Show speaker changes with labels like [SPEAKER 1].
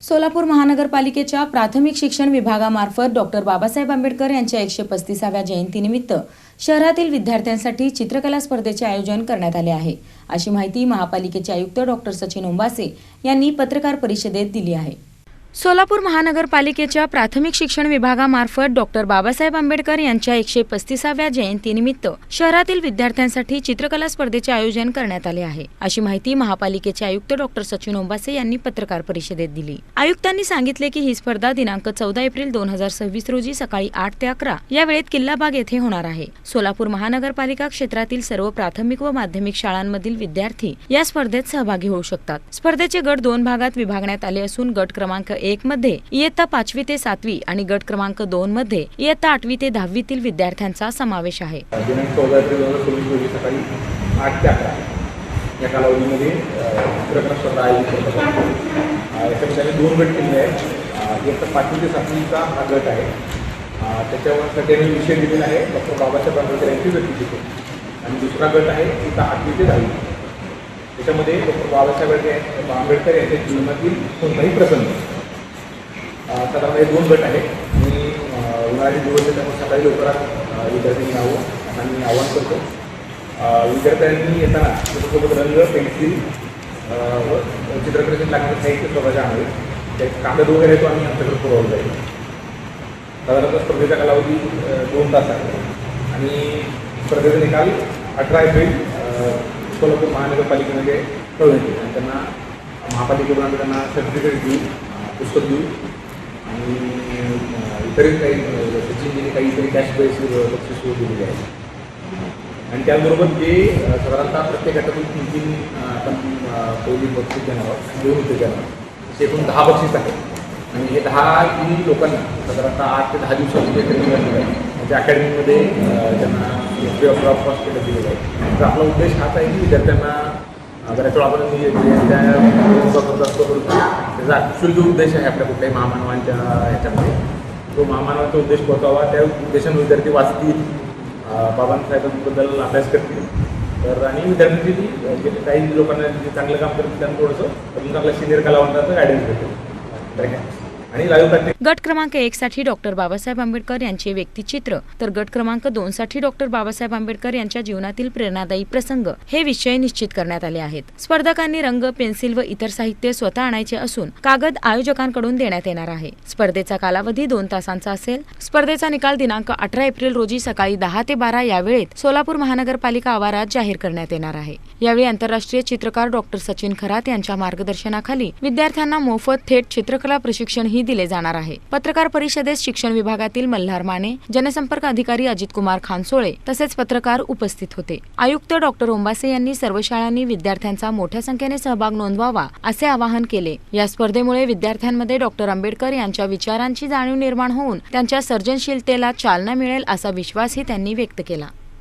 [SPEAKER 1] सोलापूर महानगरपालिकेच्या प्राथमिक शिक्षण विभागामार्फत डॉक्टर बाबासाहेब आंबेडकर यांच्या 135व्या जयंतीनिमित्त शहरातील विद्यार्थ्यांसाठी चित्रकला स्पर्धेचे आयोजन करण्यात आले आहे, अशी माहिती महापालिकेचे आयुक्त डॉक्टर सचिन ओंबासे यांनी पत्रकार परिषदेत दिली आहे। सोलापूर महानगरपालिकेच्या प्राथमिक शिक्षण विभागामार्फत डॉक्टर बाबासाहेब आंबेडकर यांच्या 135व्या जयंतीनिमित्त शहरातील विद्यार्थ्यांसाठी चित्रकला स्पर्धेचे आयोजन करण्यात आले आहे, अशी माहिती महापालिकेचे आयुक्त डॉक्टर सचिन ओंबासे यांनी पत्रकार परिषदेत दिली। आयुक्तांनी सांगितले की ही स्पर्धा दिनांक 14 एप्रिल 2026 रोजी सकाळी 8 ते 11 या वेळेत किल्लाबाग येथे होणार आहे। सोलापूर महानगरपालिका क्षेत्रातील सर्व प्राथमिक व माध्यमिक शाळांमधील विद्यार्थी या स्पर्धेत सहभागी होऊ शकतात। स्पर्धेचे गट 2 भागात विभागण्यात आले असून गट क्रमांक 1 मध्ये इयत्ता 5वी ते 7वी आणि गट क्रमांक 2 मध्ये इयत्ता 8वी ते 10वी तील विद्यार्थ्यांचा समावेश आहे।
[SPEAKER 2] दिनांक 14 एप्रिल 2026 रोजी सकाळी 8 ते 11 या कालावधीमध्ये चित्रकला स्पर्धा आयोजित करण्यात आली। याच्यामध्ये 2 गट केलेले आहेत। इयत्ता 5वी ते 7वीचा हा गट आहे। त्याच्यावर त्यांनी विषय दिलेला आहे डॉक्टर बाबासाहेब आंबेडकर यांची व्यक्तिचित्र आणि दुसरा गट आहे इयत्ता 8वी ते 10वी। त्याच्यामध्ये डॉक्टर बाबासाहेब आंबेडकर यांच्या जीवनातील कोणताही प्रसंग साधारण 2 गट आहेत आणि उन्हाळ्याचे दिवस त्यामुळे सकाळी लवकरात विद्यार्थ्यांनी यावं आणि मी आवाहन करतो। विद्यार्थ्यांनी येताना त्याच्यासोबत रंग, पेन्सिल व चित्रकलेचे लागणारे साहित्य स्वतःचे आणावे। ते कागद वगैरे तो आम्ही आमच्याकडे पुरवला जाईल। साधारणतः स्पर्धेचा कालावधी 2 तास आहे आणि स्पर्धेचा निकाल 18 एप्रिल सोलापूर महानगरपालिकेमध्ये कळवण्यात येईल आणि त्यांना महापालिकेकडून आम्ही त्यांना सर्टिफिकेट देऊ, पुस्तक देऊ आणि इतरही काही सचिनजीने काहीतरी कॅश प्राईज बक्षीस दिलेली आहे। आणि त्याचबरोबर जे साधारणतः प्रत्येक गटातून 3 आपण पहिली बक्षीस देणार आहोत, 2 रुपये देणार आहोत, एकूण 10 बक्षीस आहेत आणि हे 10 लोकांना साधारणतः 8 ते 10 दिवसामध्ये ट्रेनिंग दिलं आहे। म्हणजे अकॅडमीमध्ये त्यांना फ्री ऑफ कॉस्ट केलं दिलेलं आहे। तर आपला उद्देश हाच आहे की विद्यार्थ्यांना बऱ्याच वेळा आपण त्याचा ॲक्च्युअल जो उद्देश आहे आपल्या कुठल्याही महामानवांच्या ह्याच्यामध्ये तो महामानवांचा उद्देश पोहोचावा। त्या उद्देशाने विद्यार्थी वाचतील, बाबासाहेबांबद्दल अभ्यास करतील तर आणि विद्यार्थ्यांची काही लोकांना जे चांगलं काम करतील त्यांना थोडंसं अजून चांगल्या सिनियर कलावंतांचं गायडन्स भेटेल।
[SPEAKER 1] गट क्रमांक 1 साठी डॉक्टर बाबासाहेब आंबेडकर यांचे व्यक्तिचित्र तर गट क्रमांक 2 साठी डॉक्टर बाबासाहेब आंबेडकर यांच्या जीवनातील प्रेरणादायी प्रसंग हे विषय निश्चित करण्यात आले आहेत। स्पर्धकांनी रंग, पेन्सिल व इतर साहित्य स्वतः आणायचे असून कागद आयोजकांकडून देण्यात येणार आहे। स्पर्धेचा कालावधी 2 तासांचा असेल। स्पर्धेचा निकाल दिनांक 18 एप्रिल रोजी सकाळी 10 ते 12 या वेळेत सोलापूर महानगरपालिका आवारात जाहीर करण्यात येणार आहे। यावेळी आंतरराष्ट्रीय चित्रकार डॉक्टर सचिन खरात यांच्या मार्गदर्शनाखाली विद्यार्थ्यांना मोफत थेट चित्रकला प्रशिक्षण दिले जाणार आहे। पत्रकार परिषदेत शिक्षण विभागातील मल्हार माने, जनसंपर्क अधिकारी अजित कुमार खानसोळे तसेच पत्रकार उपस्थित होते। आयुक्त डॉक्टर ओंबासे यांनी सर्व शाळांनी विद्यार्थ्यांचा मोठ्या संख्येने सहभाग नोंदवावा असे आवाहन केले। या स्पर्धेमुळे विद्यार्थ्यांमध्ये डॉक्टर आंबेडकर यांच्या विचारांची जाणीव निर्माण होऊन त्यांच्या सर्जनशीलतेला चालना मिळेल असा विश्वासही त्यांनी व्यक्त केला।